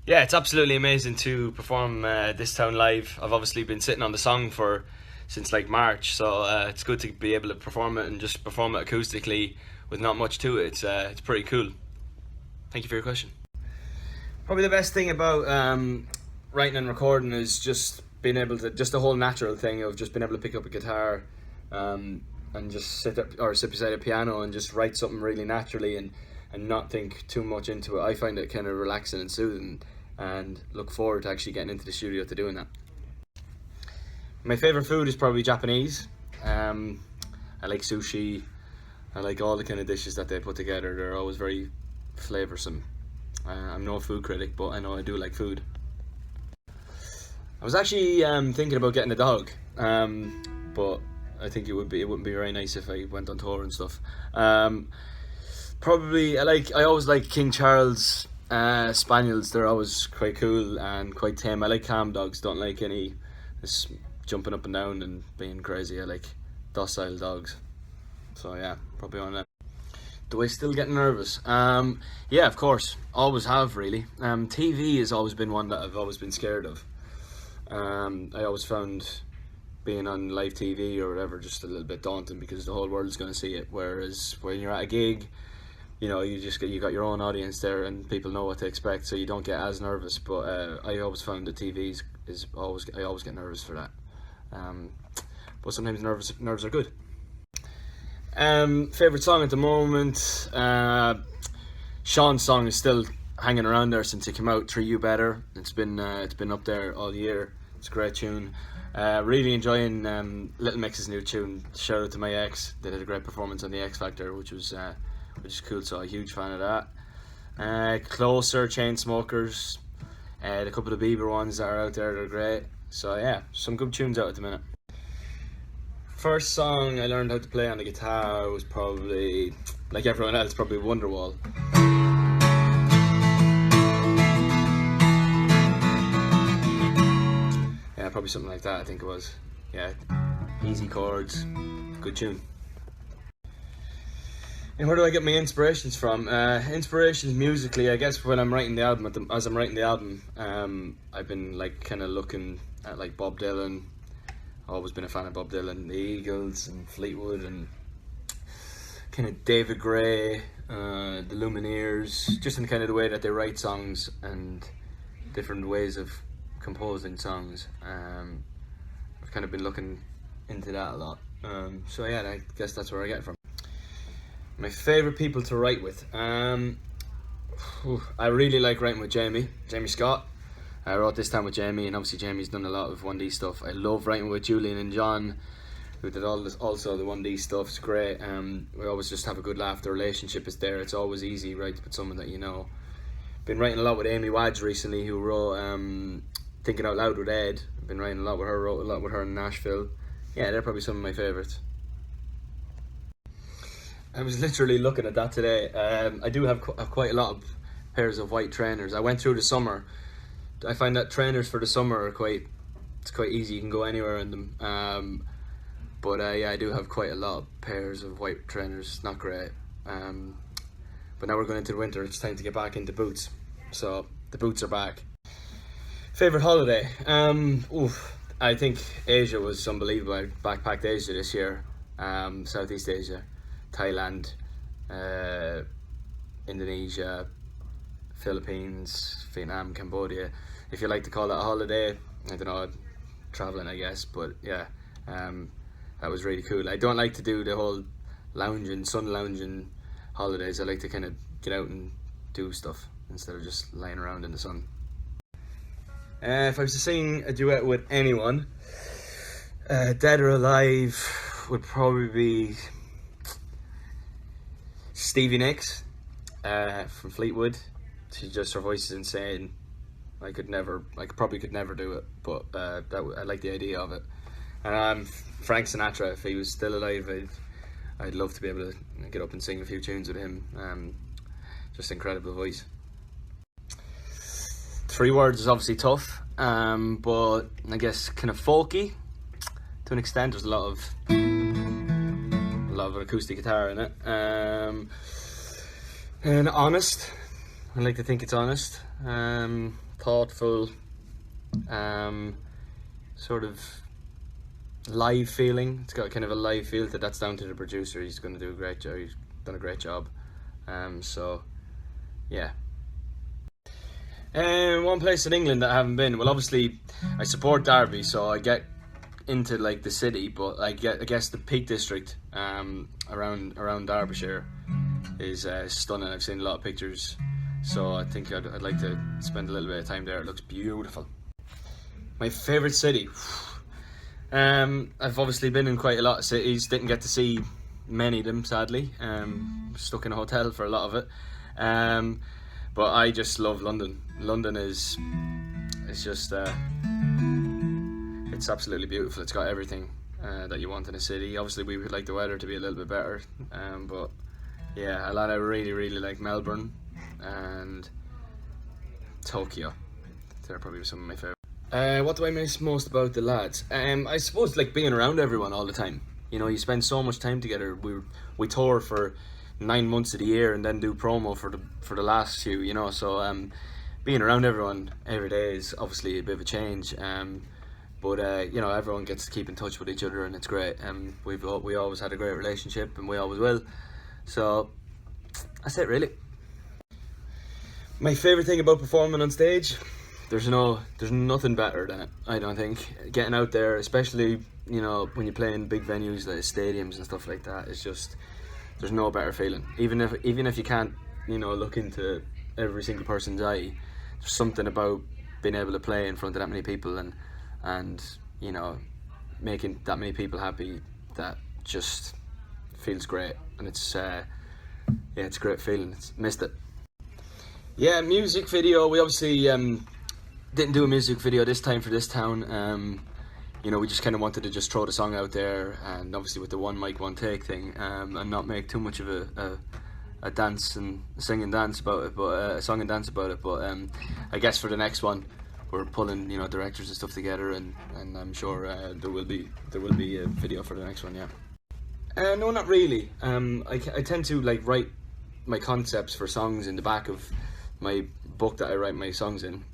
Yeah, it's absolutely amazing to perform this town live. I've obviously been sitting on the song since like March, so it's good to be able to perform it and just perform it acoustically with not much to it. It's pretty cool. Thank you for your question. Probably the best thing about writing and recording is just being able to, just the whole natural thing of just being able to pick up a guitar and just sit beside a piano and just write something really naturally and not think too much into it. I find it kind of relaxing and soothing, and look forward to actually getting into the studio to doing that. My favourite food is probably Japanese. I like sushi. I like all the kind of dishes that they put together. They're always very flavoursome. I'm no food critic, but I know I do like food. I was actually thinking about getting a dog, but I think it wouldn't be very nice if I went on tour and stuff. Probably I always like King Charles Spaniels. They're always quite cool and quite tame. I like calm dogs. Don't like any just jumping up and down and being crazy. I like docile dogs. So yeah, probably on that. Do I still get nervous? Yeah, of course. Always have, really. TV has always been one that I've always been scared of. I always found being on live TV or whatever just a little bit daunting because the whole world's going to see it. Whereas when you're at a gig, you know, you got your own audience there and people know what to expect, so you don't get as nervous. But I always found that TV I always get nervous for that. But sometimes nerves are good. Favorite song at the moment, Sean's song is still hanging around there since it came out. Treat You Better. It's been up there all year. It's a great tune. Really enjoying Little Mix's new tune. Shout out to my ex. They did a great performance on the X Factor, which is cool. So a huge fan of that. Closer, Chainsmokers. The couple of Bieber ones that are out there, they're great. So yeah, some good tunes out at the minute. First song I learned how to play on the guitar was probably, like everyone else, probably Wonderwall. Yeah, probably something like that, I think it was. Yeah, easy chords, good tune. And where do I get my inspirations from? Inspirations musically, I guess when I'm writing the album, as I'm writing the album, I've been like kind of looking at like Bob Dylan. Always been a fan of Bob Dylan, the Eagles and Fleetwood and kind of David Gray, the Lumineers, just in kind of the way that they write songs and different ways of composing songs. I've kind of been looking into that a lot. So yeah, I guess that's where I get it from. My favourite people to write with. I really like writing with Jamie Scott. I wrote this time with Jamie, and obviously Jamie's done a lot of 1D stuff. I love writing with Julian and John, who did also the 1D stuff. It's great. We always just have a good laugh. The relationship is there. It's always easy, right, with someone that you know. Been writing a lot with Amy Wadge recently, who wrote Thinking Out Loud with Ed. Been writing a lot with her. Wrote a lot with her in Nashville. Yeah, they're probably some of my favourites. I was literally looking at that today. I do have quite a lot of pairs of white trainers. I went through the summer. I find that trainers for the summer are quite easy. You can go anywhere in them. But yeah, I do have quite a lot of pairs of white trainers. It's not great. But now we're going into the winter. It's time to get back into boots. So the boots are back. Favorite holiday? I think Asia was unbelievable. I backpacked Asia this year. Southeast Asia, Thailand, Indonesia, Philippines, Vietnam, Cambodia. If you like to call that a holiday, I don't know, traveling I guess, but yeah, that was really cool. I don't like to do the whole sun lounging holidays. I like to kind of get out and do stuff instead of just lying around in the sun. If I was to sing a duet with anyone, dead or alive, would probably be Stevie Nicks from Fleetwood. Her voice is insane. I probably could never do it, but I like the idea of it. And Frank Sinatra, if he was still alive, I'd love to be able to get up and sing a few tunes with him. Just incredible voice. 3 words is obviously tough, but I guess kind of folky to an extent. There's a lot of acoustic guitar in it. And honest. I like to think it's honest, thoughtful, sort of live feeling. It's got kind of a live feel to it. That's down to the producer. He's going to do a great job. He's done a great job. So yeah. One place in England that I haven't been. Well, obviously I support Derby, so I get into like the city, but I guess the Peak District around Derbyshire is stunning. I've seen a lot of pictures, so I think I'd like to spend a little bit of time there. It looks beautiful. My favourite city. I've obviously been in quite a lot of cities. Didn't get to see many of them, sadly. Stuck in a hotel for a lot of it. But I just love London. London is just it's absolutely beautiful. It's got everything that you want in a city. Obviously we would like the weather to be a little bit better, but yeah, I really like Melbourne and Tokyo. They're probably some of my favourite. What do I miss most about the lads? I suppose like being around everyone all the time. You know, you spend so much time together. We tour for 9 months of the year and then do promo for the last few. You know, so being around everyone every day is obviously a bit of a change. But you know, everyone gets to keep in touch with each other, and it's great. We always had a great relationship, and we always will. So that's it, really. My favourite thing about performing on stage, there's nothing better than it. I don't think getting out there, especially you know when you play in big venues like stadiums and stuff like that, it's just there's no better feeling. Even if you can't look into every single person's eye, there's something about being able to play in front of that many people and you know making that many people happy, that just feels great. And it's it's a great feeling. Missed it. Yeah, music video. We obviously didn't do a music video this time for this town. You know, we just kind of wanted to just throw the song out there, and obviously with the one mic one take thing, and not make too much of a dance and sing and dance about it, but a song and dance about it. But I guess for the next one, we're pulling directors and stuff together, and I'm sure there will be a video for the next one. Yeah. No, not really. I tend to like write my concepts for songs in the back of my book that I write my songs in,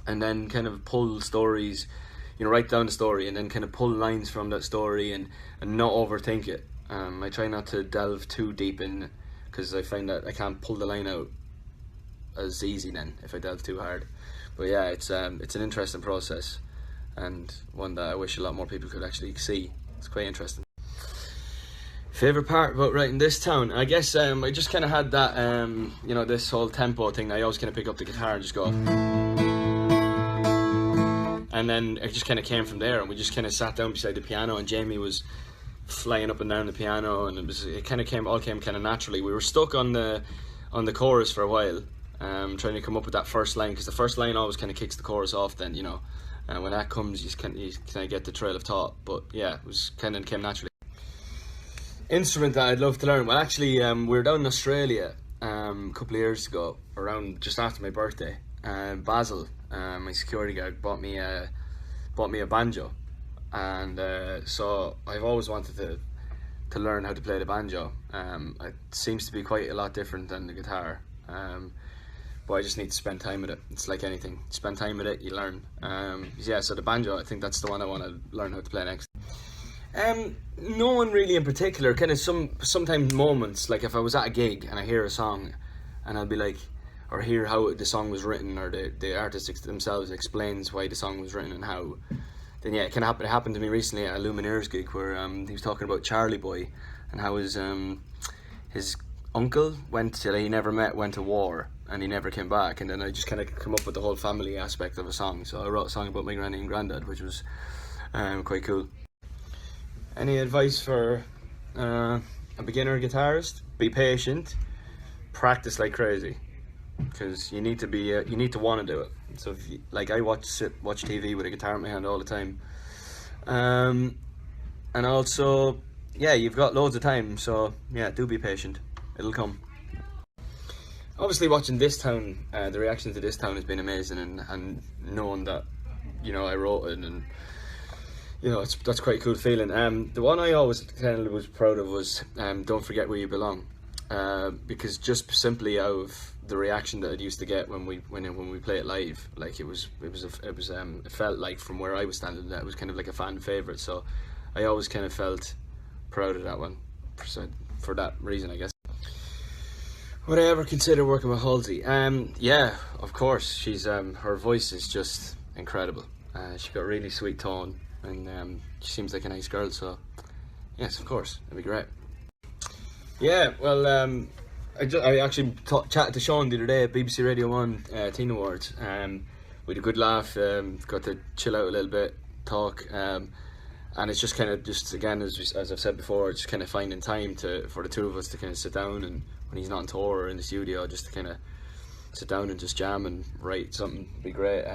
and then kind of pull stories, write down the story and then kind of pull lines from that story and not overthink it. I try not to delve too deep in, because I find that I can't pull the line out as easy then if I delve too hard. But yeah, it's an interesting process, and one that I wish a lot more people could actually see. It's quite interesting. Favourite part about writing this town? I guess I just kind of had that, this whole tempo thing. I always kind of pick up the guitar and just go. And then it just kind of came from there, and we just kind of sat down beside the piano, and Jamie was flying up and down the piano, and it kind of came kind of naturally. We were stuck on the chorus for a while, trying to come up with that first line, because the first line always kind of kicks the chorus off. Then and when that comes, you kind of get the trail of thought. But yeah, it was kind of came naturally. Instrument that I'd love to learn. Well, actually, we were down in Australia a couple of years ago, around just after my birthday. Basil, my security guard, bought me a banjo, and so I've always wanted to learn how to play the banjo. It seems to be quite a lot different than the guitar, but I just need to spend time with it. It's like anything, spend time with it, you learn. Yeah, so the banjo, I think that's the one I want to learn how to play next. No one really in particular. Kind of sometimes moments, like if I was at a gig and I hear a song, and I'll be like, or hear how the song was written, or the artist themselves explains why the song was written and how. Then yeah, it can happen. It happened to me recently at a Lumineers gig where he was talking about Charlie Boy and how his uncle he never met, went to war, and he never came back. And then I just kind of come up with the whole family aspect of a song. So I wrote a song about my granny and granddad, which was quite cool. Any advice for a beginner guitarist? Be patient, practice like crazy, because you need to want to do it. So if you, like I watch TV with a guitar in my hand all the time, and also you've got loads of time, so yeah, do be patient, it'll come. Obviously watching this town, the reaction to this town has been amazing, and knowing that I wrote it, and that's quite a cool feeling. The one I always kind of was proud of was Don't Forget Where You Belong, because just simply out of the reaction that it used to get when we play it live. Like it felt like from where I was standing that it was kind of like a fan favorite. So I always kind of felt proud of that one for that reason, I guess. Would I ever consider working with Halsey? Yeah, of course. She's her voice is just incredible. She's got a really sweet tone, and she seems like a nice girl. So yes, of course, it'd be great. Yeah, well, I actually chatted to Sean the other day at BBC Radio 1 Teen Awards. We had a good laugh, got to chill out a little bit, talk, and it's just kind of again, as I've said before, just kind of finding time for the two of us to kind of sit down, and when he's not on tour or in the studio, just to kind of sit down and just jam and write something. Would be great.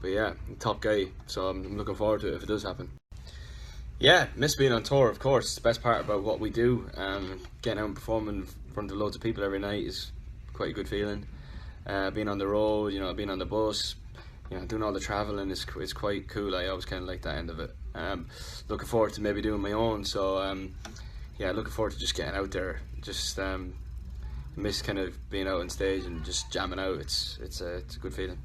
But yeah, top guy, so I'm looking forward to it if it does happen. Yeah, miss being on tour, of course. The best part about what we do, getting out and performing in front of loads of people every night is quite a good feeling. Being on the road, being on the bus, doing all the travelling is quite cool. I always kind of like that end of it. Looking forward to maybe doing my own. So yeah, looking forward to just getting out there. Just miss kind of being out on stage and just jamming out. It's a good feeling.